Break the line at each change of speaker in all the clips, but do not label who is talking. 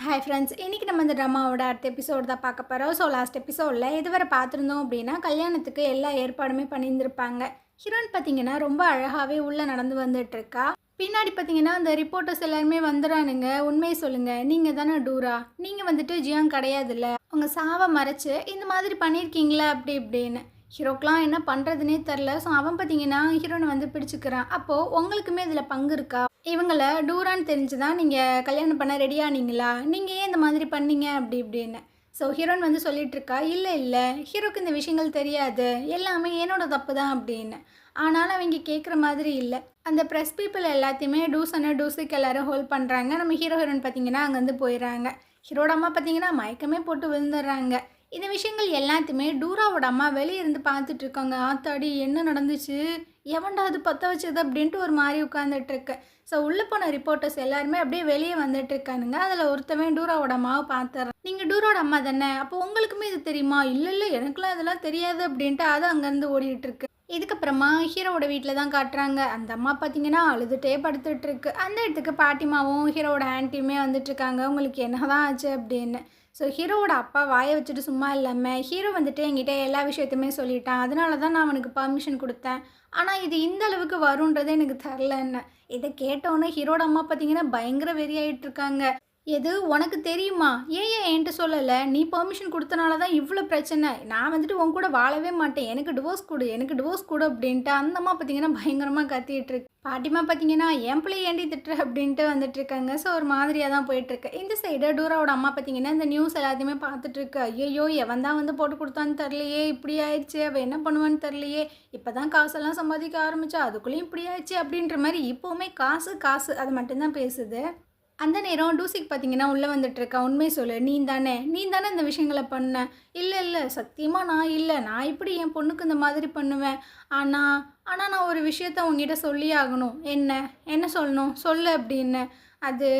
Hi friends, இன்றைக்கி நம்ம இந்த ட்ராமாவோட அடுத்த எபிசோடு தான் பார்க்க போகிறோம். ஸோ லாஸ்ட் எபிசோடில் இதுவரை பார்த்துருந்தோம் அப்படின்னா கல்யாணத்துக்கு எல்லா ஏற்பாடுமே பண்ணியிருந்திருப்பாங்க. ஹீரோயின் பார்த்தீங்கன்னா ரொம்ப அழகாகவே உள்ளே நடந்து வந்துட்டுருக்கா. பின்னாடி பார்த்தீங்கன்னா அந்த ரிப்போர்ட்டர்ஸ் எல்லாருமே வந்துடுறானுங்க. உண்மையை சொல்லுங்கள், நீங்கள் தானே டூரா, நீங்கள் வந்துட்டு ஜியாங் கிடையாதுல்ல, உங்கள் சாவை மறைச்சு இந்த மாதிரி பண்ணியிருக்கீங்களா அப்படி இப்படின்னு. ஹீரோக்கெலாம் என்ன பண்ணுறதுனே தெரில. ஸோ அவன் பார்த்தீங்கன்னா ஹீரோனை வந்து பிடிச்சிக்கிறான். அப்போது உங்களுக்குமே இதில் பங்கு இருக்கா? இவங்கள டூரான்னு தெரிஞ்சு தான் நீங்கள் கல்யாணம் பண்ண ரெடியானீங்களா? நீங்கள் ஏன் இந்த மாதிரி பண்ணீங்க அப்படி இப்படின்னு. ஸோ ஹீரோயின் வந்து சொல்லிகிட்ருக்கா, இல்லை ஹீரோக்கு இந்த விஷயங்கள் தெரியாது, எல்லாமே என்னோட தப்பு தான் அப்படின்னு. ஆனாலும் அவங்க கேட்குற மாதிரி இல்லை. அந்த ப்ரெஸ் பீப்புள் எல்லாத்தையுமே டூஸுக்கு எல்லோரும் ஹோல்ட் பண்ணுறாங்க. நம்ம ஹீரோயின் பார்த்தீங்கன்னா அங்கேருந்து போயிடுறாங்க. ஹீரோட அம்மா பார்த்தீங்கன்னா மயக்கமே போட்டு விழுந்துடுறாங்க. இந்த விஷயங்கள் எல்லாத்தையுமே டூராவோட அம்மா வெளியே இருந்து பார்த்துட்ருக்காங்க. ஆத்தாடி என்ன நடந்துச்சு, எவன்டா அது பற்ற வச்சது அப்படின்ட்டு ஒரு மாதிரி உட்காந்துட்ருக்கு. ஸோ உள்ளே போன ரிப்போர்ட்டர்ஸ் எல்லாருமே அப்படியே வெளியே வந்துட்டுருக்கானுங்க. அதில் ஒருத்தவன் டூராவோட அம்மாவை பார்த்துறான். நீங்கள் டூரோட அம்மா தானே, அப்போ உங்களுக்குமே இது தெரியுமா? இல்லை எனக்குலாம் இதெல்லாம் தெரியாது அப்படின்ட்டு அது அங்கேருந்து ஓடிட்டுருக்கு. இதுக்கப்புறமா ஹீரோவோட வீட்டில் தான் காட்டுறாங்க. அந்த அம்மா பார்த்தீங்கன்னா அழுதுகிட்டே படுத்துட்ருக்கு. அந்த இடத்துக்கு பாட்டிமாவும் ஹீரோவோட ஆன்ட்டியுமே வந்துட்டுருக்காங்க. உங்களுக்கு என்ன தான் ஆச்சு அப்படின்னு. ஸோ ஹீரோவோட அப்பா வாயை வச்சுட்டு சும்மா இல்லாமல் ஹீரோ வந்துட்டு என்கிட்ட எல்லா விஷயத்தையுமே சொல்லிட்டான், அதனால தான் நான் அவனுக்கு பர்மிஷன் கொடுத்தேன், ஆனால் இது இந்த அளவுக்கு வரும்ன்றதே எனக்கு தரலன்னு. இதை கேட்டோன்னே ஹீரோட அம்மா பார்த்தீங்கன்னா பயங்கர வெறி ஆகிட்டுருக்காங்க. எது உனக்கு தெரியுமா, ஏன் என்கிட்ட சொல்லலை, நீ பெர்மிஷன் கொடுத்தனால தான் இவ்வளோ பிரச்சனை, நான் வந்துட்டு உன் கூட வாழவே மாட்டேன், எனக்கு டிவோர்ஸ் கொடு அப்படின்ட்டு அந்தம்மா பார்த்தீங்கன்னா பயங்கரமாக கத்திட்டு இருக்கு. பாட்டிமா பார்த்தீங்கன்னா என் பிள்ளை ஏண்டி திட்டுற அப்படின்ட்டு வந்துட்டுருக்காங்க. ஸோ ஒரு மாதிரியாக தான் போயிட்டுருக்கு. இந்த சைடு டூராவோட அம்மா பார்த்தீங்கன்னா இந்த நியூஸ் எல்லாத்தையுமே பார்த்துட்ருக்கு. ஐயோ எவன் தான் வந்து போட்டு கொடுத்தான்னு தெரிலையே, இப்படி ஆயிடுச்சு, அவள் என்ன பண்ணுவான்னு தெரிலையே, இப்போ தான் காசெல்லாம் சம்பாதிக்க ஆரம்பிச்சா அதுக்குள்ளேயும் இப்படி ஆயிடுச்சு அப்படின்ற மாதிரி இப்போவுமே காசு அது மட்டும்தான் பேசுது. அந்த நேரம் டூசிக்கு பார்த்தீங்கன்னா உள்ளே வந்துட்டுருக்கா. உண்மை சொல்லு, நீ தானே இந்த விஷயங்களை பண்ண? இல்லை சத்தியமாக நான் இப்படி என் பொண்ணுக்கு இந்த மாதிரி பண்ணுவேன். ஆனால் நான் ஒரு விஷயத்த உங்ககிட்ட சொல்லி ஆகணும். என்ன சொல்லணும் சொல்லு அப்படின்னு. அது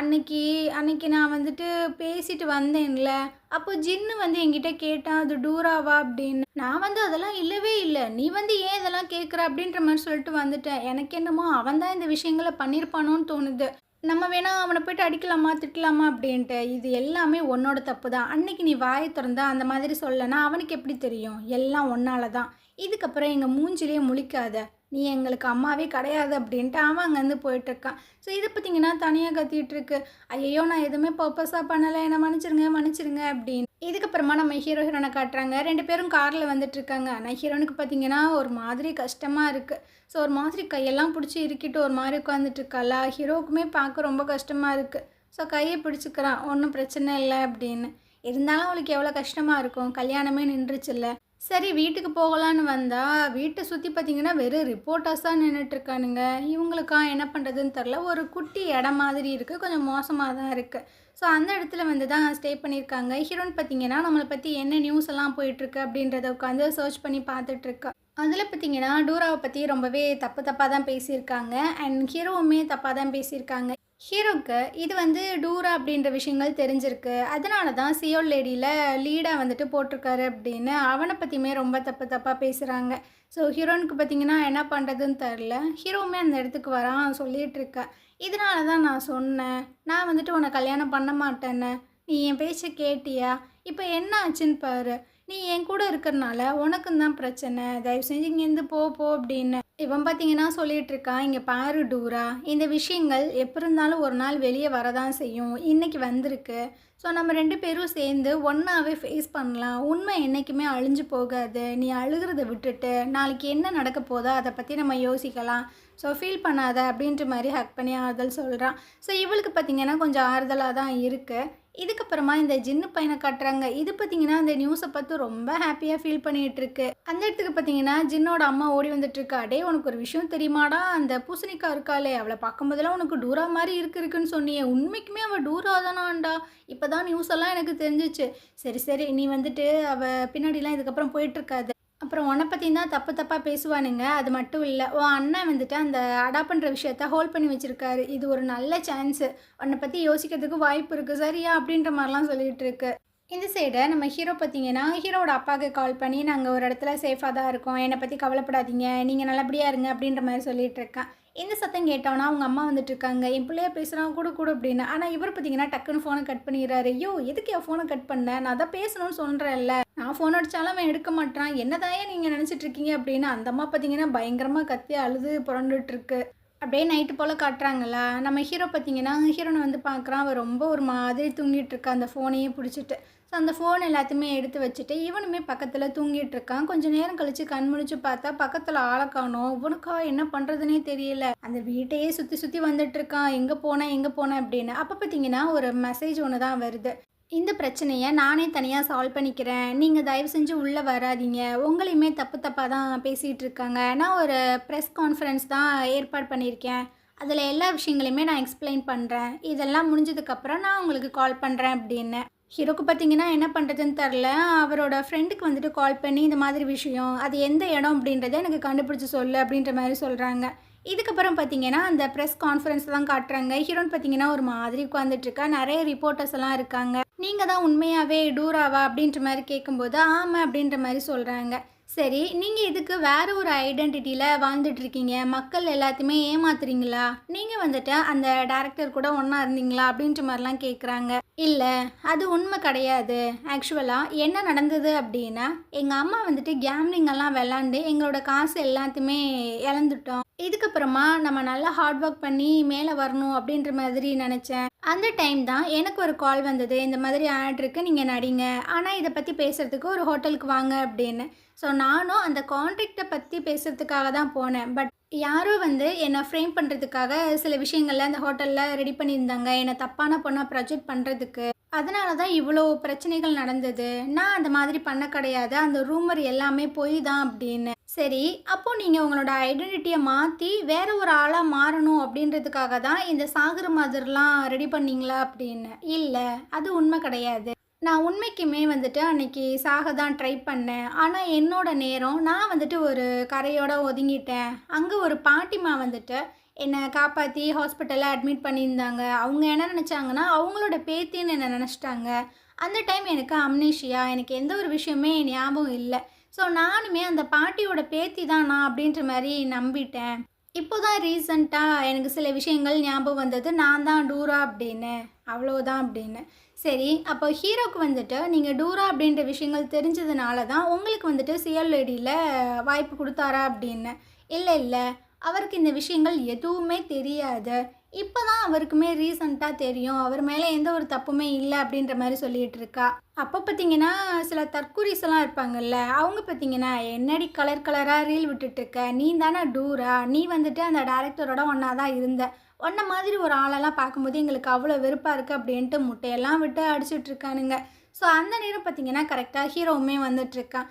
அன்னைக்கு நான் வந்துட்டு பேசிட்டு வந்தேன்ல, அப்போ ஜின்னு வந்து என்கிட்ட கேட்டான் அது டூராவா அப்படின்னு. நான் வந்து அதெல்லாம் இல்லவே இல்லை, நீ வந்து ஏன் இதெல்லாம் கேட்குற அப்படின்ற மாதிரி சொல்லிட்டு வந்துட்டேன். எனக்கு என்னமோ அவன் தான் இந்த விஷயங்களை பண்ணியிருப்பானோன்னு தோணுது. நம்ம வேணா அவனை போய்ட்டு அடிக்கலாமா திட்டலாமா அப்படின்ட்டு. இது எல்லாமே உன்னோட தப்பு தான். அன்னைக்கு நீ வாயை திறந்தா அந்த மாதிரி சொல்லனா அவனுக்கு எப்படி தெரியும், எல்லாம் ஒன்னால தான். இதுக்கப்புறம் எங்கள் மூஞ்சிலே முழிக்காத, நீ எங்களுக்கு அம்மாவே கிடையாது அப்படின்ட்டு அவன் அங்கேருந்து போயிட்டுருக்கான். ஸோ இதை பார்த்தீங்கன்னா தனியாக கத்திகிட்ருக்கு. ஐயோ நான் எதுவுமே பர்பஸாக பண்ணலை, என்னை மன்னிச்சிருங்க அப்படின்னு. இதுக்கப்புறமா நம்ம ஹீரோயினை காட்டுறாங்க. 2 பேரும் காரில் வந்துட்டுருக்காங்க. ஆனால் ஹீரோனுக்கு பார்த்தீங்கன்னா ஒரு மாதிரி கஷ்டமாக இருக்குது. ஸோ ஒரு மாதிரி கையெல்லாம் பிடிச்சி இறுக்கிட்டு ஒரு மாதிரி உட்காந்துட்ருக்காளா. ஹீரோவுக்குமே பார்க்க ரொம்ப கஷ்டமாக இருக்குது. ஸோ கையை பிடிச்சிக்கிறான், ஒன்றும் பிரச்சனை இல்லை அப்படின்னு. இருந்தாலும் அவளுக்கு எவ்வளோ கஷ்டமாக இருக்கும், கல்யாணமே நின்றுச்சுல்ல. சரி வீட்டுக்கு போகலான்னு வந்தால் வீட்டை சுற்றி பார்த்திங்கன்னா வெறும் ரிப்போர்ட்டர்ஸாக நின்றுட்டுருக்கானுங்க. இவங்களுக்கா என்ன பண்ணுறதுன்னு தெரில. ஒரு குட்டி இடம் மாதிரி இருக்குது, கொஞ்சம் மோசமாக தான் இருக்குது. ஸோ அந்த இடத்துல வந்து தான் ஸ்டே பண்ணியிருக்காங்க. ஹீரோயின் பார்த்திங்கன்னா நம்மளை பற்றி என்ன நியூஸ் எல்லாம் போயிட்டுருக்கு அப்படின்றத உட்காந்து சர்ச் பண்ணி பார்த்துட்ருக்கா. அதில் பார்த்திங்கன்னா டூராவை பற்றி ரொம்பவே தப்பாக தான் பேசியிருக்காங்க. அண்ட் ஹீரோவுமே தப்பாக தான் பேசியிருக்காங்க. ஹீரோவுக்கு இது வந்து டூரா அப்படின்ற விஷயங்கள் தெரிஞ்சிருக்கு, அதனால தான் சியோல் லேடியில் லீடாக வந்துட்டு போட்டிருக்காரு அப்படின்னு அவனை பற்றியுமே ரொம்ப தப்பாக பேசுகிறாங்க. ஸோ ஹீரோனுக்கு பார்த்திங்கன்னா என்ன பண்ணுறதுன்னு தெரில. ஹீரோவுமே அந்த இடத்துக்கு வரான், சொல்லிகிட்ருக்கா. இதனால தான் நான் சொன்னேன், நான் வந்துட்டு உன்னை கல்யாணம் பண்ண மாட்டேன்னு. நீ என் பேச்சை கேட்டியா? இப்போ என்ன ஆச்சுன்னு பாரு, நீ என் கூட இருக்கிறனால உனக்கும் தான் பிரச்சனை, தயவு செஞ்சு இங்கேருந்து போ அப்படின்னு இவன் பார்த்தீங்கன்னா சொல்லிகிட்ருக்கான். இங்கே பாரு டூரா, இந்த விஷயங்கள் எப்போ இருந்தாலும் ஒரு நாள் வெளியே வரதான் செய்யும். இன்றைக்கி வந்திருக்கு. ஸோ நம்ம 2 பேரும் சேர்ந்து ஒன்றாவே ஃபேஸ் பண்ணலாம். உண்மை என்றைக்குமே அழிஞ்சு போகாது. நீ அழுகிறத விட்டுட்டு நாளைக்கு என்ன நடக்க போதோ அதை பற்றி நம்ம யோசிக்கலாம். ஸோ ஃபீல் பண்ணாத அப்படின்ற மாதிரி ஹக் பண்ணி ஆறுதல் சொல்கிறான். ஸோ இவளுக்கு பார்த்திங்கன்னா கொஞ்சம் ஆறுதலாக தான் இருக்குது. இதுக்கப்புறமா இந்த ஜின்னு பையனை காட்டுறாங்க. இது பார்த்திங்கன்னா இந்த நியூஸை பார்த்து ரொம்ப ஹாப்பியாக ஃபீல் பண்ணிகிட்ருக்கு. அந்த இடத்துக்கு பார்த்திங்கன்னா ஜின்னோட அம்மா ஓடி வந்துட்டுருக்கா. டே உனக்கு ஒரு விஷயம் தெரியுமாடா, அந்த பூசணிக்கா இருக்காளே அவளை பார்க்கும்போதெல்லாம் உனக்கு டூரா மாதிரி இருக்குன்னு சொன்னியே, உண்மைக்குமே அவள் டூரா தானாண்டா, இப்போ தான் நியூஸ் எல்லாம் எனக்கு தெரிஞ்சிச்சு. சரி நீ வந்துட்டு அவள் பின்னாடிலாம் இதுக்கப்புறம் போயிட்டுருக்காது. அப்புறம் உன்னை பற்றி தான் தப்பாக பேசுவானுங்க. அது மட்டும் இல்லை, உன் அண்ணன் வந்துட்டு அந்த அடாப்ட் பண்ணுற விஷயத்த ஹோல்ட் பண்ணி வச்சுருக்காரு. இது ஒரு நல்ல சான்ஸு, உன்னை பற்றி யோசிக்கிறதுக்கு வாய்ப்பு இருக்குது சரியா அப்படின்ற மாதிரிலாம் சொல்லிகிட்டு இருக்கு. இந்த சைடை நம்ம ஹீரோ பார்த்திங்கன்னா ஹீரோட அப்பாவுக்கு கால் பண்ணி நாங்கள் ஒரு இடத்துல சேஃபாக தான் இருக்கோம், என்னை பற்றி கவலைப்படாதீங்க, நீங்கள் நல்லபடியாக இருங்க அப்படின்ற மாதிரி சொல்லிகிட்டு இருக்கேன். இந்த சத்தம் கேட்டோன்னா அவங்க அம்மா வந்துட்டு இருக்காங்க. என் பிள்ளைய பேசுகிறான் கூட கூட அப்படின்னு. ஆனால் இவர் பார்த்தீங்கன்னா டக்குன்னு ஃபோனை கட் பண்ணிடுறாரு. ஐயோ எதுக்கு என் ஃபோனை கட் பண்ண, நான் அதான் பேசணும்னு சொல்கிறேன்ல, நான் ஃபோன் அடித்தாலும் அவன் எடுக்க மாட்டான், என்னதாயே நீங்கள் நினச்சிட்டு இருக்கீங்க அப்படின்னு அந்த அம்மா பார்த்தீங்கன்னா பயங்கரமாக கத்தி அழுது புரண்டுட்டுருக்கு. அப்படியே நைட்டு போல் காட்டுறாங்களா, நம்ம ஹீரோ பார்த்தீங்கன்னா ஹீரோனை வந்து பார்க்குறான். அவன் ரொம்ப ஒரு மாதிரி தூங்கிட்டு இருக்கா அந்த ஃபோனையே பிடிச்சிட்டு. ஸோ அந்த ஃபோன் எல்லாத்தையுமே எடுத்து வச்சுட்டு இவனுமே பக்கத்தில் தூங்கிட்டு இருக்கான். கொஞ்சம் நேரம் கழித்து கண் முழிச்சு பார்த்தா பக்கத்தில் ஆளை காணோம். இவனுக்கா என்ன பண்ணுறதுனே தெரியல. அந்த வீட்டையே சுற்றி சுற்றி வந்துட்டு இருக்கான், எங்கே போனேன் அப்படின்னு. அப்போ பார்த்தீங்கன்னா ஒரு மெசேஜ் ஒன்று தான் வருது. இந்த பிரச்சனையை நானே தனியாக சால்வ் பண்ணிக்கிறேன், நீங்கள் தயவு செஞ்சு உள்ளே வராதீங்க, உங்களையுமே தப்பாக தான் பேசிகிட்டு இருக்காங்க, நான் ஒரு ப்ரெஸ் கான்ஃபரன்ஸ் தான் ஏற்பாடு பண்ணியிருக்கேன், அதில் எல்லா விஷயங்களையுமே நான் எக்ஸ்பிளைன் பண்ணுறேன், இதெல்லாம் முடிஞ்சதுக்கப்புறம் நான் உங்களுக்கு கால் பண்ணுறேன் அப்படின்னு. ஹீரோக்கு பார்த்தீங்கன்னா என்ன பண்ணுறதுன்னு தெரில. அவரோட ஃப்ரெண்டுக்கு வந்துட்டு கால் பண்ணி இந்த மாதிரி விஷயம், அது எந்த இடம் அப்படின்றத எனக்கு கண்டுபிடிச்சி சொல்லு அப்படின்ற மாதிரி சொல்கிறாங்க. இதுக்கப்புறம் பார்த்தீங்கன்னா அந்த ப்ரெஸ் கான்ஃபரன்ஸ் தான் காட்டுறாங்க. ஹீரோன் பார்த்தீங்கன்னா ஒரு மாதிரி உட்காந்துட்ருக்கா. நிறைய ரிப்போர்ட்டர்ஸ் எல்லாம் இருக்காங்க. நீங்கள் தான் உண்மையாகவே டூராவா அப்படின்ற மாதிரி கேட்கும்போது ஆமாம் அப்படின்ற மாதிரி சொல்கிறாங்க. சரி, நீங்கள் இதுக்கு வேறு ஒரு ஐடென்டிட்டியில் வாழ்ந்துட்டுருக்கீங்க, மக்கள் எல்லாத்தையுமே ஏமாத்துறீங்களா, நீங்கள் வந்துட்டு அந்த டேரக்டர் கூட ஒன்றா இருந்தீங்களா அப்படின்ற மாதிரிலாம் கேட்குறாங்க. இல்லை, அது உண்மை கிடையாது. ஆக்சுவலாக என்ன நடந்தது அப்படின்னா, எங்கள் அம்மா வந்துட்டு கேம்லிங்கெல்லாம் விளாண்டு எங்களோட காசு எல்லாத்தையுமே இழந்துட்டோம். இதுக்கப்புறமா நம்ம நல்லா ஹார்ட் ஒர்க் பண்ணி மேலே வரணும் அப்படின்ற மாதிரி நினச்சேன். அந்த டைம் தான் எனக்கு ஒரு கால் வந்தது, இந்த மாதிரி ஆட் இருக்குது, நீங்கள் நடிங்க, ஆனால் இதை பற்றி பேசுகிறதுக்கு ஒரு ஹோட்டலுக்கு வாங்க அப்படின்னு. ஸோ நானும் அந்த கான்ட்ராக்டை பற்றி பேசுகிறதுக்காக தான் போனேன். பட் யாரோ வந்து என்னை ஃப்ரேம் பண்ணுறதுக்காக சில விஷயங்கள்ல அந்த ஹோட்டலில் ரெடி பண்ணியிருந்தாங்க, என்னை தப்பான பொண்ணாக ப்ரொஜெக்ட் பண்ணுறதுக்கு. அதனால தான் இவ்வளோ பிரச்சனைகள் நடந்தது. நான் அந்த மாதிரி பண்ண கிடையாது, அந்த ரூமர் எல்லாமே பொய் தான் அப்படின்னு. சரி, அப்போது நீங்கள் உங்களோட ஐடென்டிட்டியை மாற்றி வேறு ஒரு ஆளாக மாறணும் அப்படின்றதுக்காக தான் இந்த சாகர மாதிரிலாம் ரெடி பண்ணீங்களா அப்படின்னு. இல்லை, அது உண்மை கிடையாது. நான் உண்மைக்குமே வந்துட்டு அன்றைக்கி சாக தான் ட்ரை பண்ணேன். ஆனால் என்னோட நேரம் நான் வந்துட்டு ஒரு கரையோடு ஒதுங்கிட்டேன். அங்கே ஒரு பாட்டிமா வந்துட்டு என்னை காப்பாற்றி ஹாஸ்பிட்டலில் அட்மிட் பண்ணியிருந்தாங்க. அவங்க என்ன நினச்சாங்கன்னா அவங்களோட பேத்தின்னு என்னை நினச்சிட்டாங்க. அந்த டைம் எனக்கு அம்னீஷியா, எனக்கு எந்த ஒரு விஷயமே ஞாபகம் இல்லை. ஸோ நானுமே அந்த பாட்டியோட பேத்தி தான் நான் அப்படின்ற மாதிரி நம்பிட்டேன். இப்போ தான் ரீசண்டாக எனக்கு சில விஷயங்கள் ஞாபகம் வந்தது, நான் தான் டூரா அப்படின்னு, அவ்வளோதான் அப்படின்னு. சரி, அப்போ ஹீரோக்கு வந்துட்டு நீங்கள் டூரா அப்படின்ற விஷயங்கள் தெரிஞ்சதுனால தான் உங்களுக்கு வந்துட்டு சிஎல்ஐடியில் வாய்ப்பு கொடுத்தாரா அப்படின்னு. இல்லை, அவருக்கு இந்த விஷயங்கள் எதுவுமே தெரியாது. இப்போ தான் அவருக்குமே ரீசண்டாக தெரியும், அவர் மேலே எந்த ஒரு தப்புமே இல்லை அப்படின்ற மாதிரி சொல்லிகிட்டு இருக்கா. அப்போ பார்த்தீங்கன்னா சில தற்குறிஸ் எல்லாம் இருப்பாங்கல்ல, அவங்க பார்த்தீங்கன்னா என்னடி கலர் கலராக ரீல் விட்டுட்டுருக்க, நீ தானே டூரா, நீ வந்துட்டு அந்த டேரக்டரோட ஒன்றா தான் இருந்த, ஒன்றை மாதிரி ஒரு ஆளெல்லாம் பார்க்கும்போது எங்களுக்கு அவ்வளோ வெறுப்பாக இருக்குது அப்படின்ட்டு முட்டையெல்லாம் விட்டு அடிச்சுட்ருக்கானுங்க. ஸோ அந்த நேரம் பார்த்தீங்கன்னா கரெக்டாக ஹீரோவுமே வந்துட்டுருக்கான்.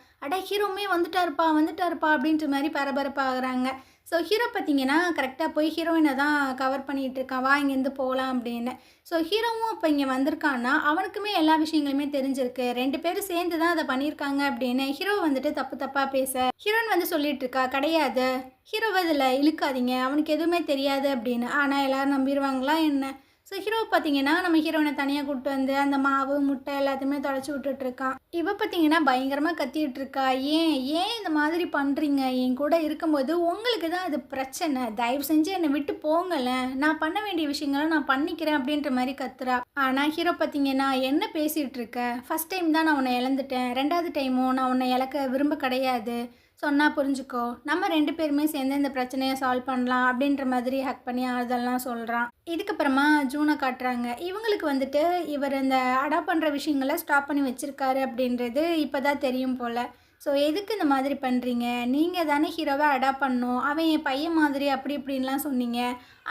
ஹீரோவுமே வந்துட்டாருப்பா அப்படின்ற மாதிரி பரபரப்பாகிறாங்க. ஸோ ஹீரோ பார்த்தீங்கன்னா கரெக்டாக போய் ஹீரோயினை தான் கவர் பண்ணிகிட்டு இருக்கான், வா இங்கேருந்து போகலாம் அப்படின்னு. ஸோ ஹீரோவும் இப்போ இங்கே வந்திருக்கான்னா அவனுக்குமே எல்லா விஷயங்களுமே தெரிஞ்சிருக்கு, 2 பேரும் சேர்ந்து தான் அதை பண்ணியிருக்காங்க அப்படின்னு. ஹீரோ வந்துட்டு தப்பாக பேச ஹீரோயின் வந்து சொல்லிட்டு இருக்கா, கிடையாது ஹீரோவை இதில் இழுக்காதீங்க, அவனுக்கு எதுவுமே தெரியாது அப்படின்னு. ஆனால் எல்லோரும் நம்பிடுவாங்களா என்ன? ஸோ ஹீரோ பார்த்தீங்கன்னா நம்ம ஹீரோயினை தனியாக கூப்பிட்டு வந்து அந்த மாவு முட்டை எல்லாத்தையுமே தொடச்சி விட்டுட்ருக்கான். இவ பார்த்தீங்கன்னா பயங்கரமாக கத்திட்டு இருக்கா, ஏன் இந்த மாதிரி பண்ணுறீங்க, என் கூட இருக்கும்போது உங்களுக்கு தான் அது பிரச்சனை, தயவு செஞ்சு என்னை விட்டு போங்கலேன், நான் பண்ண வேண்டிய விஷயங்களை நான் பண்ணிக்கிறேன் அப்படின்ற மாதிரி கத்துறா. ஆனால் ஹீரோ பார்த்தீங்கன்னா என்ன பேசிகிட்டு இருக்க, ஃபஸ்ட் டைம் தான் நான் உன்னை இழந்துட்டேன், 2வது டைமும் நான் உன்னை இழக்க விரும்ப கிடையாது, சொன்னால் புரிஞ்சுக்கோ, நம்ம 2 பேருமே சேர்ந்து இந்த பிரச்சனையை சால்வ் பண்ணலாம் அப்படின்ற மாதிரி ஹக் பண்ணி அதெல்லாம் சொல்கிறான். இதுக்கப்புறமா ஜூனை காட்டுறாங்க. இவங்களுக்கு வந்துட்டு இவர் இந்த அடாப்ட் பண்ணுற விஷயங்களை ஸ்டாப் பண்ணி வச்சுருக்காரு அப்படின்றது இப்போ தான் தெரியும் போல். ஸோ எதுக்கு இந்த மாதிரி பண்ணுறீங்க, நீங்கள் தானே ஹீரோவை அடாப்ட் பண்ணணும், அவன் என் பையன் மாதிரி அப்படி இப்படின்லாம் சொன்னீங்க,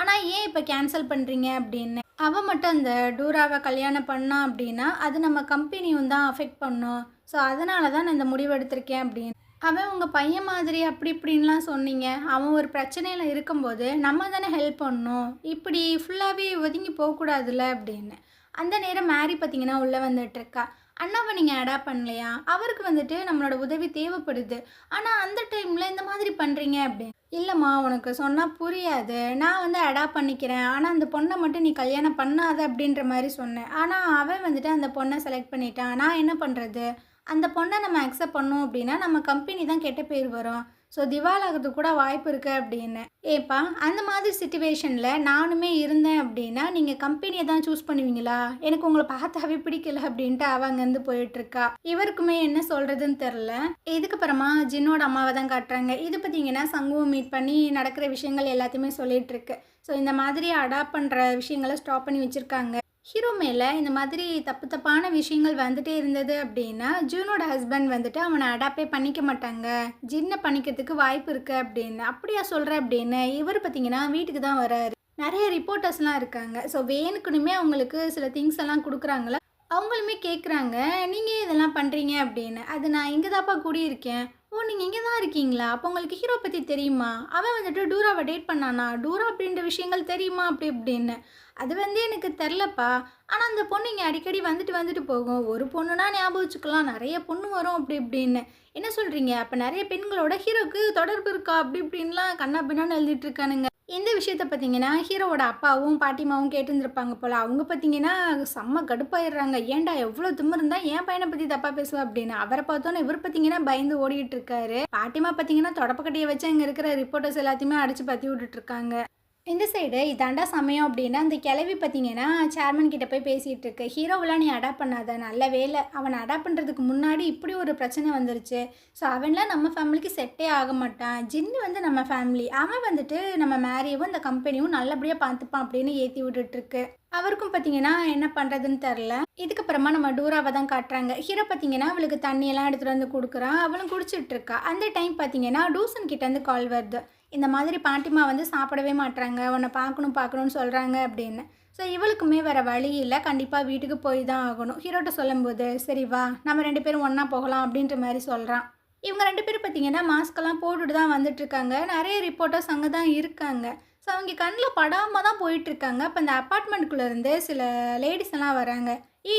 ஆனால் ஏன் இப்போ கேன்சல் பண்ணுறீங்க அப்படின்னு. அவன் மட்டும் அந்த டூராவை கல்யாணம் பண்ணான் அப்படின்னா அது நம்ம கம்பெனியும் தான் அஃபெக்ட் பண்ணும். ஸோ அதனால தான் நான் இந்த முடிவு எடுத்திருக்கேன் அப்படின்னு. அவன் உங்கள் பையன் மாதிரி அப்படி இப்படின்லாம் சொன்னீங்க, அவன் ஒரு பிரச்சனையில் இருக்கும்போது நம்ம தானே ஹெல்ப் பண்ணணும், இப்படி ஃபுல்லாகவே ஒதுங்கி போகக்கூடாதுல்ல அப்படின்னு. அந்த நேரம் மேரி பார்த்திங்கன்னா உள்ளே வந்துட்டுருக்கா. அண்ணாவை நீங்கள் அடாப்ட் பண்ணலையா, அவருக்கு வந்துட்டு நம்மளோட உதவி தேவைப்படுது, ஆனால் அந்த டைமில் இந்த மாதிரி பண்ணுறீங்க அப்படின்னு. இல்லைம்மா, உனக்கு சொன்னால் புரியாது, நான் வந்து அடாப்ட் பண்ணிக்கிறேன், ஆனால் அந்த பொண்ணை மட்டும் நீ கல்யாணம் பண்ணாத அப்படின்ற மாதிரி சொன்னேன். ஆனால் அவன் வந்துட்டு அந்த பொண்ணை செலக்ட் பண்ணிட்டான், நான் என்ன பண்ணுறது, அந்த பொண்ணை நம்ம அக்செப்ட் பண்ணோம் அப்படின்னா நம்ம கம்பெனி தான் கெட்ட பேர் வரும். ஸோ திவாலாகிறதுக்கு கூட வாய்ப்பு இருக்குது அப்படின்னு. ஏப்பா அந்த மாதிரி சுச்சுவேஷனில் நானுமே இருந்தேன் அப்படின்னா நீங்கள் கம்பெனியை தான் சூஸ் பண்ணுவீங்களா? எனக்கு உங்களை பார்த்தாவே பிடிக்கல அப்படின்ட்டு அவ அங்கேருந்து போயிட்டுருக்கா. இவருக்குமே என்ன சொல்கிறதுன்னு தெரில. இதுக்கப்புறமா ஜின்னோட அம்மாவை தான் காட்டுறாங்க. இது பார்த்தீங்கன்னா சங்குவை மீட் பண்ணி நடக்கிற விஷயங்கள் எல்லாத்தையுமே சொல்லிகிட்ருக்கு. ஸோ இந்த மாதிரி அடாப்ட் பண்ணுற விஷயங்களை ஸ்டாப் பண்ணி வச்சுருக்காங்க. ஹீரோ மேலே இந்த மாதிரி தப்பான விஷயங்கள் வந்துட்டே இருந்தது அப்படின்னா ஜூனோட ஹஸ்பண்ட் வந்துட்டு அவனை அடாப்டே பண்ணிக்க மாட்டாங்க, ஜின்னை பண்ணிக்கிறதுக்கு வாய்ப்பு இருக்குது அப்படின்னு. அப்படியா சொல்கிற அப்படின்னு இவர் பார்த்தீங்கன்னா வீட்டுக்கு தான் வராரு. நிறைய ரிப்போர்ட்டர்ஸ்லாம் இருக்காங்க. ஸோ வேணுக்குனுமே அவங்களுக்கு சில திங்ஸ் எல்லாம் கொடுக்குறாங்களா. அவங்களுமே கேட்குறாங்க நீங்கள் இதெல்லாம் பண்ணுறீங்க அப்படின்னு. அது நான் இங்கே தான்ப்பா கூடியிருக்கேன். ஓ நீங்கள் இங்கே தான் இருக்கீங்களா? அப்போ உங்களுக்கு ஹீரோ பற்றி தெரியுமா? அவன் வந்துட்டு டூராவை டேட் பண்ணானா? டூரா அப்படின்ற விஷயங்கள் தெரியுமா அப்படி இப்படின்னு. அது எனக்கு தெரிலப்பா. ஆனால் அந்த பொண்ணு இங்கே அடிக்கடி வந்துட்டு போகும். ஒரு பொண்ணுனா ஞாபகம் வச்சுக்கலாம், நிறைய பொண்ணு வரும் அப்படி இப்படின்னு. என்ன சொல்கிறீங்க? அப்போ நிறைய பெண்களோட ஹீரோக்கு தொடர்பு இருக்கா அப்படி இப்படின்லாம் கண்ணா பின்னான்னு எழுதிட்டு இருக்கானுங்க. இந்த விஷயத்த பார்த்தீங்கன்னா ஹீரோவோட அப்பாவும் பாட்டிமாவும் கேட்டுருந்துருப்பாங்க போல். அவங்க பார்த்தீங்கன்னா செம்ம கடுப்பாயிடுறாங்க. ஏன்டா எவ்வளோ திமிருந்தா என் பையனை பற்றி தப்பாக பேசுவா அப்படின்னு. அவரை பார்த்தோன்னே இவர் பார்த்தீங்கன்னா பயந்து ஓடிட்டு இருக்காரு. பாட்டிமா பார்த்தீங்கன்னா தொடப்பக்கட்டையை வச்சு அங்கே இருக்கிற ரிப்போர்ட்டர்ஸ் எல்லாத்தையுமே அடித்து பற்றி விட்டுட்டு இருக்காங்க. இந்த சைடு இதாண்டா சமயம் அப்படின்னா அந்த கிளவி பார்த்தீங்கன்னா சேர்மன் கிட்ட போய் பேசிகிட்டு இருக்கு. ஹீரோவெலாம் நீ அடாப்ட் பண்ணாத, நல்ல வேலை அவனை அடாப்ட் பண்ணுறதுக்கு முன்னாடி இப்படி ஒரு பிரச்சனை வந்துருச்சு. ஸோ அவன்லாம் நம்ம ஃபேமிலிக்கு செட்டே ஆக மாட்டான். ஜின்னு நம்ம ஃபேமிலி, அவன் வந்துட்டு நம்ம மேரியவும் இந்த கம்பெனியும் நல்லபடியாக பார்த்துப்பான் அப்படின்னு ஏற்றி விட்டுட்டுருக்கு. அவருக்கும் பார்த்தீங்கன்னா என்ன பண்ணுறதுன்னு தெரில. இதுக்கப்புறமா நம்ம டூராவை தான் காட்டுறாங்க. ஹீரோ பார்த்தீங்கன்னா அவளுக்கு தண்ணியெல்லாம் எடுத்துகிட்டு வந்து கொடுக்குறான். அவளும் குடிச்சிட்ருக்கா. அந்த டைம் பார்த்தீங்கன்னா டூசன் கிட்டேருந்து கால் வருது. இந்த மாதிரி பாட்டிமா சாப்பிடவே மாட்டுறாங்க, உன்னை பார்க்கணும்னு சொல்கிறாங்க அப்படின்னு. ஸோ இவளுக்குமே வேறு வழி இல்லை, கண்டிப்பாக வீட்டுக்கு போய் தான் ஆகணும். ஹீரோட்ட சொல்லும்போது சரி வா நம்ம 2 பேரும் ஒன்றா போகலாம் அப்படின்ற மாதிரி சொல்கிறான். இவங்க 2 பேரும் பார்த்தீங்கன்னா மாஸ்கெல்லாம் போட்டுட்டு தான் வந்துட்டுருக்காங்க. நிறைய ரிப்போர்ட்டர்ஸ் அங்கே தான் இருக்காங்க. ஸோ அவங்க கண்ணில் படாமல் தான் போயிட்டுருக்காங்க. அப்போ அந்த அப்பார்ட்மெண்ட்டுக்குள்ளேருந்து சில லேடிஸ் எல்லாம் வராங்க.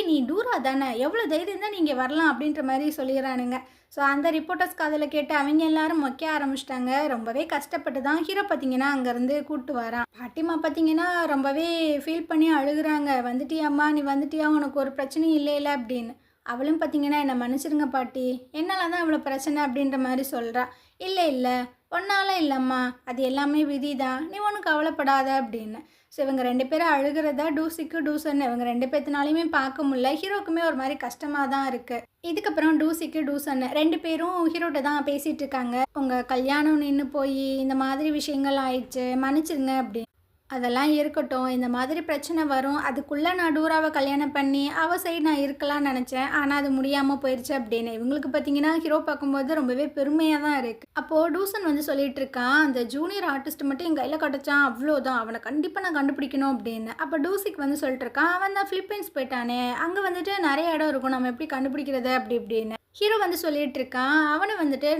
நீ டூரா தானே, எவ்வளோ தைரியம் தான் நீங்கள் வரலாம் அப்படின்ற மாதிரி சொல்லிடுறானுங்க. ஸோ அந்த ரிப்போர்ட்டர்ஸ் கதையில் கேட்டு அவங்க எல்லாரும் மொக்க ஆரம்பிச்சிட்டாங்க. ரொம்பவே கஷ்டப்பட்டு தான் ஹீரோ பார்த்தீங்கன்னா அங்கேருந்து கூப்பிட்டு வரான். பாட்டிமா பார்த்தீங்கன்னா ரொம்பவே ஃபீல் பண்ணி அழுகுறாங்க. வந்துட்டியாம்மா, நீ வந்துட்டியா, உனக்கு ஒரு பிரச்சனையும் இல்லை அப்படின்னு. அவளும் பார்த்தீங்கன்னா என்னை மன்னிச்சிருங்க பாட்டி, என்னால் தான் அவ்வளோ பிரச்சனை அப்படின்ற மாதிரி சொல்கிறா. இல்லை ஒன்றால இல்லைம்மா, அது எல்லாமே விதி தான், நீ ஒன்றும் கவலைப்படாத அப்படின்னு. ஸோ இவங்க 2 பேரும் அழுகிறதா டூசிக்கு டூசன் இவங்க 2 பேர்த்தினாலையுமே பார்க்க முடியல. ஹீரோக்குமே ஒரு மாதிரி கஷ்டமாக தான் இருக்குது. இதுக்கப்புறம் டூசிக்கு டூசன் 2 பேரும் ஹீரோட்ட தான் பேசிகிட்டு இருக்காங்க. உங்கள் கல்யாணம் நின்று போய் இந்த மாதிரி விஷயங்கள் ஆயிடுச்சு, மன்னிச்சிருங்க அப்படின்னு. அதெல்லாம் இருக்கட்டும், இந்த மாதிரி பிரச்சனை வரும், அதுக்குள்ளே நான் டூராவை கல்யாணம் பண்ணி அவள் சைடு நான் இருக்கலாம்னு நினச்சேன், ஆனால் அது முடியாமல் போயிடுச்சு அப்படின்னு. இவங்களுக்கு பார்த்தீங்கன்னா ஹீரோ பார்க்கும்போது ரொம்பவே பெருமையாக தான் இருக்குது. அப்போது டூசன் சொல்லிட்டு இருக்கான், அந்த ஜூனியர் ஆர்டிஸ்ட் மட்டும் என் கையில் கிடச்சான் அவ்வளோதான், அவனை கண்டிப்பாக நான் கண்டுபிடிக்கணும் அப்படின்னு. அப்போ டூசிக்கு சொல்லிட்டு இருக்கான், அவன் தான் ஃபிலிப்பைன்ஸ் போயிட்டானே, அங்கே நிறைய இடம் இருக்கும், நம்ம எப்படி கண்டுபிடிக்கிறது அப்படி இப்படின்னு. ஹீரோ சொல்லிட்டு இருக்கான், அவனை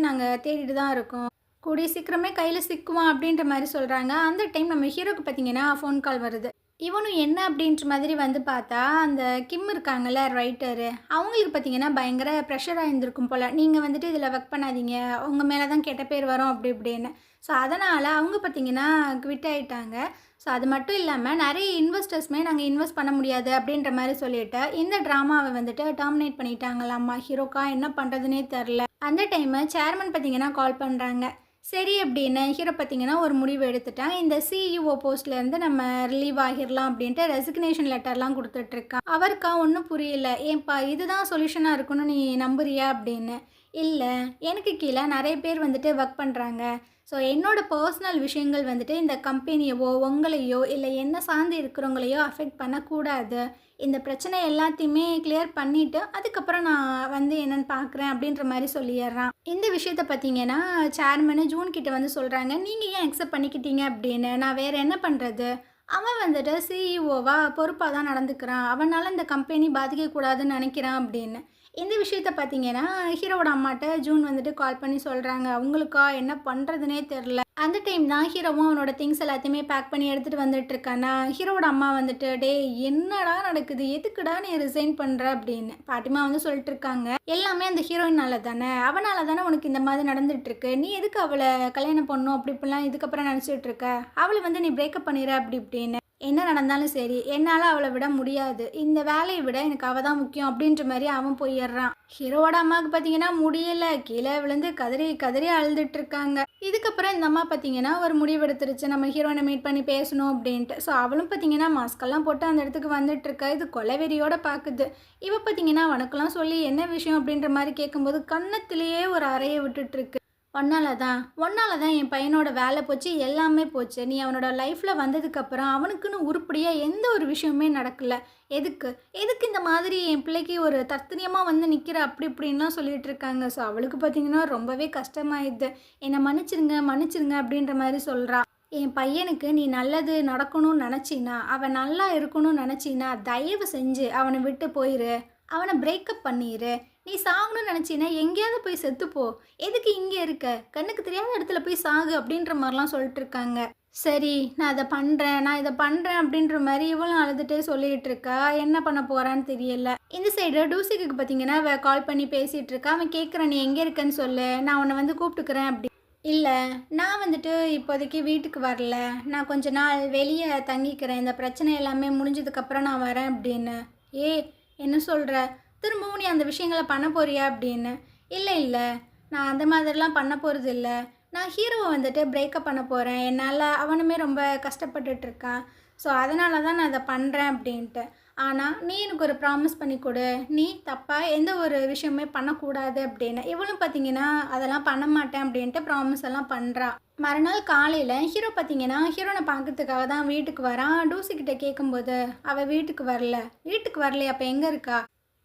நாங்கள் தேடிட்டு தான் இருக்கோம், கூடிய சீக்கிரமே கையில் சிக்குவான் அப்படின்ற மாதிரி சொல்கிறாங்க. அந்த டைம் நம்ம ஹீரோக்கு பார்த்தீங்கன்னா ஃபோன் கால் வருது. இவனும் என்ன அப்படின்ற மாதிரி பார்த்தா அந்த கிம் இருக்காங்கல்ல ரைட்டரு, அவங்களுக்கு பார்த்தீங்கன்னா பயங்கர ப்ரெஷராக இருந்திருக்கும் போல். நீங்கள் இதில் ஒர்க் பண்ணாதீங்க, உங்கள் மேலே தான் கெட்ட பேர் வரும் அப்படி இப்படின்னு. ஸோ அதனால் அவங்க பார்த்தீங்கன்னா குவிட் ஆகிட்டாங்க. ஸோ அது மட்டும் இல்லாமல் நிறைய இன்வெஸ்டர்ஸுமே நாங்கள் இன்வெஸ்ட் பண்ண முடியாது அப்படின்ற மாதிரி சொல்லிவிட்டு இந்த ட்ராமாவை டெர்மினேட் பண்ணிட்டாங்களாம்மா. ஹீரோக்கா என்ன பண்ணுறதுனே தெரில. அந்த டைமு சேர்மன் பார்த்தீங்கன்னா கால் பண்ணுறாங்க. சரி அப்படின்னு ஹீரோ பார்த்தீங்கன்னா ஒரு முடிவு எடுத்துட்டான். இந்த சிஇஓ போஸ்ட்லேருந்து நம்ம ரிலீவ் ஆகிடலாம் அப்படின்ட்டு ரெசிக்னேஷன் லெட்டர்லாம் கொடுத்துட்ருக்கான். அவருக்கா ஒன்றும் புரியல. ஏன்பா இதுதான் சொல்யூஷனாக இருக்குன்னு நீ நம்புறியா அப்படின்னு. இல்லை, எனக்கு கீழே நிறைய பேர் ஒர்க் பண்ணுறாங்க. ஸோ என்னோடய பர்சனல் விஷயங்கள் இந்த கம்பெனியவோ உங்களையோ இல்லை என்ன சார்ந்து இருக்கிறவங்களையோ அஃபெக்ட் பண்ணக்கூடாது. இந்த பிரச்சனை எல்லாத்தையுமே கிளியர் பண்ணிவிட்டு அதுக்கப்புறம் நான் என்னென்னு பார்க்குறேன் அப்படின்ற மாதிரி சொல்லிடுறான். இந்த விஷயத்த பார்த்தீங்கன்னா சேர்மனு ஜூன் கிட்ட சொல்கிறாங்க, நீங்கள் ஏன் அக்செப்ட் பண்ணிக்கிட்டீங்க அப்படின்னு. நான் வேறு என்ன பண்ணுறது, அவன் சிஇஓவாக பொறுப்பாக தான் நடந்துக்கிறான், அவனால் இந்த கம்பெனி பாதிக்கக்கூடாதுன்னு நினைக்கிறான் அப்படின்னு. இந்த விஷயத்த பார்த்தீங்கன்னா ஹீரோவோட அம்மாட்ட ஜூன் கால் பண்ணி சொல்கிறாங்க. அவங்களுக்கா என்ன பண்ணுறதுனே தெரில. அந்த டைம் தான் ஹீரோவும் அவனோட திங்ஸ் எல்லாத்தையுமே பேக் பண்ணி எடுத்துகிட்டு வந்துட்டுருக்கானா. ஹீரோவோட அம்மா டே என்னடா நடக்குது, எதுக்குடா நீ ரிசைன் பண்ணுற அப்படின்னு பாட்டிமா சொல்லிட்டு இருக்காங்க. எல்லாமே அந்த ஹீரோயினால தானே, அவனால தானே உனக்கு இந்த மாதிரி நடந்துகிட்ருக்கு, நீ எதுக்கு அவளை கல்யாணம் பண்ணணும் அப்படி இப்படிலாம் இதுக்கப்புறம் நினச்சிட்டு இருக்க, அவளை நீ பிரேக்கப் பண்ணிடுற அப்படி இப்படின்னு. என்ன நடந்தாலும் சரி என்னால் அவளை விட முடியாது, இந்த வேலையை விட எனக்கு அவள் தான் முக்கியம் அப்படின்ற மாதிரி அவன் போயிடுறான். ஹீரோவோட அம்மாவுக்கு பார்த்தீங்கன்னா முடியல, கீழே விழுந்து கதறி கதறி அழுதுட்டு இருக்காங்க. இதுக்கப்புறம் இந்த அம்மா பார்த்தீங்கன்னா ஒரு முடிவு எடுத்துருச்சு, நம்ம ஹீரோனை மீட் பண்ணி பேசணும் அப்படின்ட்டு. ஸோ அவளும் பார்த்தீங்கன்னா மாஸ்கெல்லாம் போட்டு அந்த இடத்துக்கு வந்துட்டு இருக்கா. இது கொலைவெறியோட பார்க்குது. இவ பார்த்தீங்கன்னா வணக்கம்லாம் சொல்லி என்ன விஷயம் அப்படின்ற மாதிரி கேட்கும்போது கன்னத்திலேயே ஒரு அறையை விட்டுட்டு இருக்கு. ஒன்னால தான் என் பையனோட வேலை போச்சு, எல்லாமே போச்சு. நீ அவனோட லைஃப்பில் வந்ததுக்கப்புறம் அவனுக்குன்னு உருப்படியாக எந்த ஒரு விஷயமே நடக்கலை. எதுக்கு எதுக்கு இந்த மாதிரி என் பிள்ளைக்கு ஒரு தர்த்தனியமாக வந்து நிற்கிற அப்படி இப்படின்லாம் சொல்லிட்டு இருக்காங்க. ஸோ அவளுக்கு பார்த்தீங்கன்னா ரொம்பவே கஷ்டமாயிடுது. என்னை மன்னிச்சிருங்க மன்னிச்சிருங்க அப்படின்ற மாதிரி சொல்கிறா. என் பையனுக்கு நீ நல்லது நடக்கணும்னு நினச்சின்னா, அவன் நல்லா இருக்கணும்னு நினச்சின்னா, தயவு செஞ்சு அவனை விட்டு போயிரு, அவனை பிரேக்கப் பண்ணிடு. நீ சாகணும்னு நினச்சின்னா எங்கேயாவது போய் செத்துப்போ, எதுக்கு இங்கே இருக்க, கண்ணுக்கு தெரியாத இடத்துல போய் சாகு அப்படின்ற மாதிரிலாம் சொல்லிட்டு இருக்காங்க. சரி நான் இதை பண்ணுறேன் அப்படின்ற மாதிரி இவளும் அழுதுகிட்டே சொல்லிகிட்டு இருக்கா. என்ன பண்ண போகிறான்னு தெரியல. இந்த சைடு டூசிக்கு பார்த்தீங்கன்னா அவள் கால் பண்ணி பேசிகிட்டு இருக்கா. அவன் கேட்குறான், நீ எங்கே இருக்கன்னு சொல்லு, நான் உன்னை வந்து கூப்பிட்டுக்கிறேன் அப்படி. இல்லை, நான் வந்துட்டு இப்போதைக்கு வீட்டுக்கு வரல, நான் கொஞ்ச நாள் வெளியே தங்கிக்கிறேன், இந்த பிரச்சனை எல்லாமே முடிஞ்சதுக்கப்புறம் நான் வரேன் அப்படின்னு. ஏ என்ன சொல்கிற, திரும்பவும் நீ அந்த விஷயங்களை பண்ண போறியா அப்படின்னு. இல்லை நான் அந்த மாதிரிலாம் பண்ண போகிறது இல்லை, நான் ஹீரோவை வந்துட்டு பிரேக்கப் பண்ண போகிறேன், என்னால் அவனுமே ரொம்ப கஷ்டப்பட்டுட்ருக்கான், ஸோ அதனால தான் நான் அதை பண்ணுறேன் அப்படின்ட்டு. ஆனால் நீ எனக்கு ஒரு ப்ராமிஸ் பண்ணி கொடு, நீ தப்பாக எந்த ஒரு விஷயமே பண்ணக்கூடாது அப்படின்னு. இவளும் பார்த்தீங்கன்னா அதெல்லாம் பண்ண மாட்டேன் அப்படின்ட்டு ப்ராமிஸ் எல்லாம் பண்ணுறா. மறுநாள் காலையில் ஹீரோ பார்த்தீங்கன்னா ஹீரோனை பார்க்கறதுக்காக தான் வீட்டுக்கு வரான். டூசிக்கிட்ட கேட்கும்போது அவள் வீட்டுக்கு வரலையா, அப்போ எங்கே இருக்கா?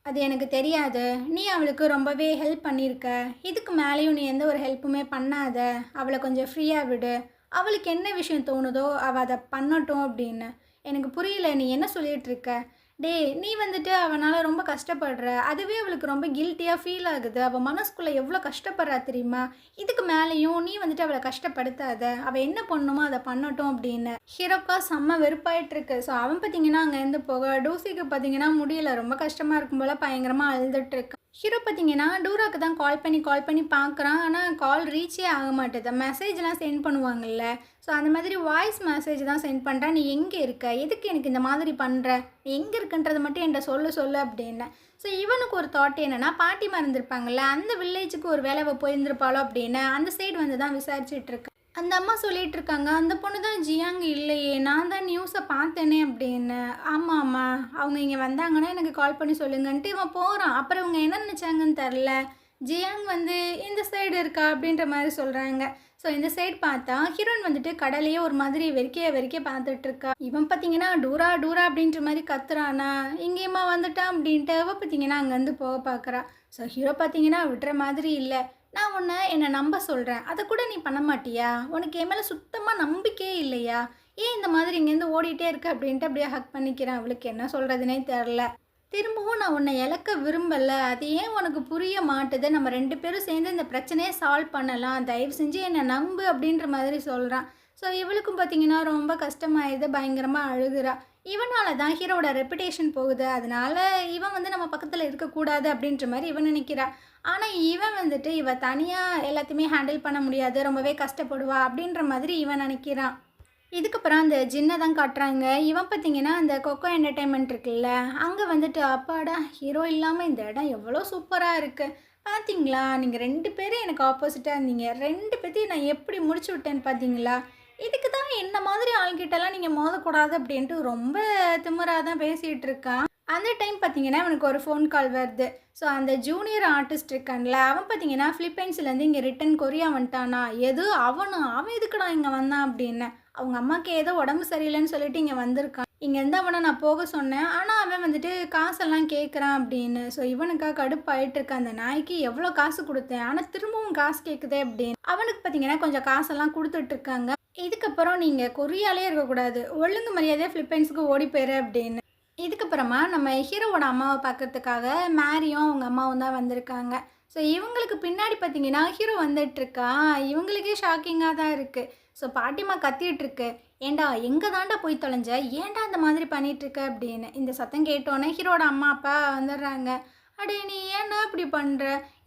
அது எனக்கு தெரியாது, நீ அவளுக்கு ரொம்பவே ஹெல்ப் பண்ணியிருக்க, இதுக்கு மேலேயும் நீ எந்த ஒரு ஹெல்ப்புமே பண்ணாத, அவளை கொஞ்சம் ஃப்ரீயாக விடு, அவளுக்கு என்ன விஷயம் தோணுதோ அவள் அதை பண்ணட்டும் அப்படின்னு. எனக்கு புரியல, நீ என்ன சொல்லிகிட்ருக்க? டே நீ வந்துட்டு அவனால் ரொம்ப கஷ்டப்படுற, அதுவே அவளுக்கு ரொம்ப கில்ட்டியாக ஃபீல் ஆகுது, அவள் மனசுக்குள்ளே எவ்வளோ கஷ்டப்படுறா தெரியுமா, இதுக்கு மேலேயும் நீ வந்துட்டு அவளை கஷ்டப்படுத்தாத, அவள் என்ன பண்ணணுமோ அதை பண்ணட்டும் அப்படின்னு. ஹீரோக்கா செம்ம வெறுப்பாயிட்ருக்கு. ஸோ அவன் பார்த்தீங்கன்னா அங்கேருந்து போக, டூசிக்கு பார்த்தீங்கன்னா முடியல, ரொம்ப கஷ்டமாக இருக்கும் போல் பயங்கரமாக அழுதுட்டுருக்கு. ஹீரோ பார்த்தீங்கன்னா டூராக்கு தான் கால் பண்ணி பார்க்குறான். ஆனால் கால் ரீச்சே ஆக மாட்டேது. மெசேஜ்லாம் சென்ட் பண்ணுவாங்கல்ல, ஸோ அந்த மாதிரி வாய்ஸ் மெசேஜ் தான் சென்ட் பண்ணுறேன். நீ எங்கே இருக்க, எதுக்கு எனக்கு இந்த மாதிரி பண்ணுற, நீ எங்கே இருக்குன்றதை மட்டும் என்கிட்ட சொல்லு அப்படின்னு. ஸோ இவனுக்கு ஒரு தாட் என்னென்னா, பாட்டிமா இருந்திருப்பாங்கல்ல, அந்த வில்லேஜுக்கு ஒரு வேலை போயிருந்திருப்பாளோ அப்படின்னு அந்த சைடு வந்து தான் விசாரிச்சுட்ருக்கேன். அந்த அம்மா சொல்லிகிட்டு இருக்காங்க, அந்த பொண்ணு தான் ஜியாங் இல்லையே, நான் தான் நியூஸை பார்த்தேனே அப்படின்னு. ஆமாம் அவங்க இங்கே வந்தாங்கன்னா எனக்கு கால் பண்ணி சொல்லுங்கன்ட்டு இவன் போகிறான். அப்புறம் இவங்க என்ன நினச்சாங்கன்னு தெரில, ஜியாங் வந்து இந்த சைடு இருக்கா அப்படின்ற மாதிரி சொல்கிறாங்க. ஸோ இந்த சைடு பார்த்தா ஹீரோயின் வந்துட்டு கடலையே ஒரு மாதிரி வெறிக்க பார்த்துட்ருக்கா. இவன் பார்த்தீங்கன்னா டூரா அப்படின்ற மாதிரி கத்துறானா, இங்கேயுமா வந்துட்டான் அப்படின்ட்டு அவ பார்த்தீங்கன்னா அங்கேருந்து போக பார்க்குறா. ஸோ ஹீரோ பார்த்தீங்கன்னா விடுற மாதிரி இல்லை, நான் என்னை நம்ப சொல்கிறேன், அதை கூட நீ பண்ண மாட்டியா, உனக்கு என் மேலே சுத்தமாக நம்பிக்கையே இல்லையா, ஏன் இந்த மாதிரி இங்கேருந்து ஓடிட்டே இருக்க அப்படின்ட்டு அப்படியே ஹக் பண்ணிக்கிறேன். அவளுக்கு என்ன சொல்கிறதுனே தெரில. திரும்பவும் நான் உன்னை இழக்க விரும்பலை, அது ஏன் உனக்கு புரிய மாட்டுது, நம்ம 2 பேரும் சேர்ந்து இந்த பிரச்சனையை சால்வ் பண்ணலாம், தயவு செஞ்சு என்னை நம்பு அப்படின்ற மாதிரி சொல்கிறான். ஸோ இவளுக்கும் பார்த்தீங்கன்னா ரொம்ப கஷ்டமாயிடுது, பயங்கரமாக அழுகுறா. இவனால தான் ஹீரோட ரெப்புடேஷன் போகுது, அதனால இவன் வந்து நம்ம பக்கத்தில் இருக்கக்கூடாது அப்படின்ற மாதிரி இவன் நினைக்கிறா. ஆனால் இவன் வந்துட்டு இவ தனியாக எல்லாத்தையுமே ஹேண்டில் பண்ண முடியாது, ரொம்பவே கஷ்டப்படுவா அப்படின்ற மாதிரி இவன் நினைக்கிறான். இதுக்கப்புறம் அந்த ஜின்னை தான் காட்டுறாங்க. இவன் பார்த்தீங்கன்னா அந்த கொக்கோ என்டர்டைன்மெண்ட் இருக்குல்ல, அங்கே வந்துட்டு அப்பாடா ஹீரோ இல்லாமல் இந்த இடம் எவ்வளோ சூப்பராக இருக்குது பார்த்தீங்களா, நீங்கள் 2 பேரும் எனக்கு ஆப்போசிட்டாக இருந்தீங்க, 2 பேர்த்தையும் நான் எப்படி முடிச்சு விட்டேன்னு பார்த்தீங்களா, இதுக்கு தான் என்ன மாதிரி ஆள்கிட்டலாம் நீங்கள் மோதக்கூடாது அப்படின்ட்டு ரொம்ப திமிராக தான் பேசிகிட்டு இருக்கான். அந்த டைம் பார்த்தீங்கன்னா அவனுக்கு ஒரு ஃபோன் கால் வருது. ஸோ அந்த ஜூனியர் ஆர்டிஸ்ட் இருக்கான்ல, அவன் பார்த்தீங்கன்னா ஃபிலிப்பைன்ஸ்லேருந்து இங்கே ரிட்டன் கொரியா வந்துட்டானா. அவன் எதுக்குடா இங்கே வந்தான் அப்படின்னு. அவங்க அம்மாவுக்கு ஏதோ உடம்பு சரியில்லைன்னு சொல்லிட்டு இங்கே வந்திருக்கான். இங்கேருந்து அவனை நான் போக சொன்னேன், ஆனால் அவன் வந்துட்டு காசெல்லாம் கேட்குறான் அப்படின்னு. ஸோ இவனுக்காக கடுப்பாயிட்டு இருக்கான், அந்த நாய்க்கு எவ்வளோ காசு கொடுத்தேன் ஆனால் திரும்பவும் காசு கேட்குதே அப்படின்னு. அவனுக்கு பார்த்தீங்கன்னா கொஞ்சம் காசெல்லாம் கொடுத்துட்ருக்காங்க. இதுக்கப்புறம் நீங்கள் கொரியாலே இருக்கக்கூடாது, ஒழுங்கு மரியாதையாக ஃபிலிப்பைன்ஸுக்கு ஓடி போயிரு அப்படின்னு. இதுக்கப்புறமா நம்ம ஹீரோவோட அம்மாவை பார்க்கறதுக்காக மேரியும் அவங்க அம்மாவும் தான் வந்திருக்காங்க. ஸோ இவங்களுக்கு பின்னாடி பார்த்தீங்கன்னா ஹீரோ வந்துட்டுருக்கான். இவங்களுக்கே ஷாக்கிங்காக தான் இருக்குது. ஸோ பாட்டிமா கத்திகிட்ருக்கு, ஏண்டா எங்கே தாண்டா போய் தொலைஞ்ச, ஏன்டா இந்த மாதிரி பண்ணிகிட்ருக்க அப்படின்னு. இந்த சத்தம் கேட்டோன்னே ஹீரோட அம்மா அப்பா வந்துடுறாங்க. அடே நீ ஏன்னா இப்படி பண்ணுற,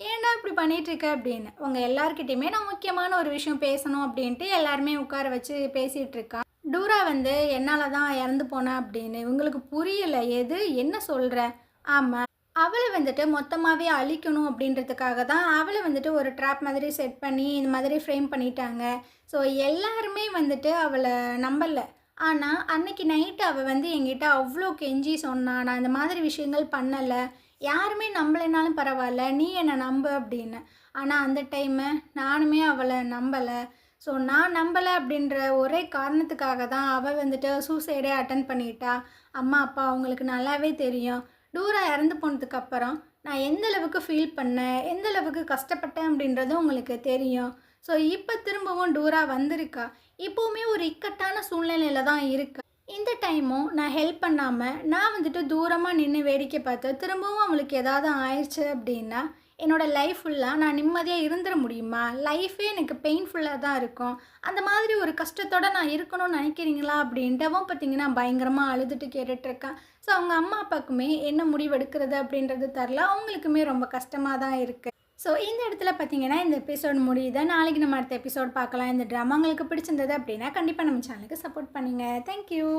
ஏன்னா இப்படி பண்ணிகிட்ருக்க அப்படின்னு. உங்கள் எல்லாருக்கிட்டையுமே நான் முக்கியமான ஒரு விஷயம் பேசணும் அப்படின்ட்டு எல்லாருமே உட்கார வச்சு பேசிகிட்டு இருக்கா. டூரா வந்து என்னால தான் இறந்து போனா அப்படின்னு. இவங்களுக்கு புரியல. எது? என்ன சொல்ற? ஆமா. அவள வந்துட்டு மொத்தமாவே அழிக்கணும் அப்படின்றதுக்காக தான் அவள வந்துட்டு ஒரு ட்ராப் மாதிரி செட் பண்ணி, இந்த மாதிரி ஃப்ரேம் பண்ணிட்டாங்க. ஸோ எல்லாருமே வந்துட்டு அவள நம்பல. ஆனா, அன்னைக்கு நைட்டு அவ வந்து என்கிட்ட அவ்ளோ கெஞ்சி சொன்னா, "நான் இந்த மாதிரி விஷயங்கள் பண்ணல. யாருமே நம்பலைனாலும் பரவால்ல. நீ என்ன நம்பு" அப்படின்னு. ஆனா, அந்த டைமு நானுமே அவள நம்பல. ஸோ நான் நம்பல அப்படின்ற ஒரே காரணத்துக்காக தான் அவ வந்துட்டு சூசைடே அட்டெண்ட் பண்ணிட்டா. அம்மா, அப்பா அவங்களுக்கு நல்லாவே தெரியும். டூரா இறந்து போனதுக்கப்புறம் நான் எந்த அளவுக்கு ஃபீல் பண்ணேன், எந்த அளவுக்கு கஷ்டப்பட்டேன் அப்படின்றதும் உங்களுக்கு தெரியும். ஸோ இப்போ திரும்பவும் டூரா வந்திருக்கா. இப்போவுமே ஒரு இக்கட்டான சூழ்நிலையில தான் இருக்கா. இந்த டைமும் நான் ஹெல்ப் பண்ணாம, நான் வந்துட்டு தூரமா நின்னு வேடிக்கை பார்த்து, திரும்பவும் அவளுக்கு ஏதாவது ஆயிருச்சு அப்படின்னா, என்னோட லைஃப் ஃபுல்லா நான் நிம்மதியா இருந்துற முடியுமா? லைஃபே எனக்கு பெயின்ஃபுல்லா தான் இருக்கும். அந்த மாதிரி ஒரு கஷ்டத்தோட நான் இருக்கணும்னு நினைக்கிறீங்களா? அப்படின்ட்டவும் பார்த்தீங்கன்னா, பயங்கரமா அழுதுட்டு கேட்டுட்ருக்கா. ஸோ அவங்க அம்மா, அப்பாவுக்குமே என்ன முடிவெடுக்கிறது அப்படின்றது தெரில. அவங்களுக்குமே ரொம்ப கஷ்டமா தான் இருக்கு. ஸோ இந்த இடத்துல பார்த்தீங்கன்னா, இந்த எபிசோட் முடியுது. நாளைக்கு நம்ம அடுத்த எபிசோட் பார்க்கலாம். இந்த ட்ராமா உங்களுக்கு பிடிச்சிருந்தது அப்படின்னா, கண்டிப்பாக நம்ம சேனலுக்கு சப்போர்ட் பண்ணுங்க. Thank you.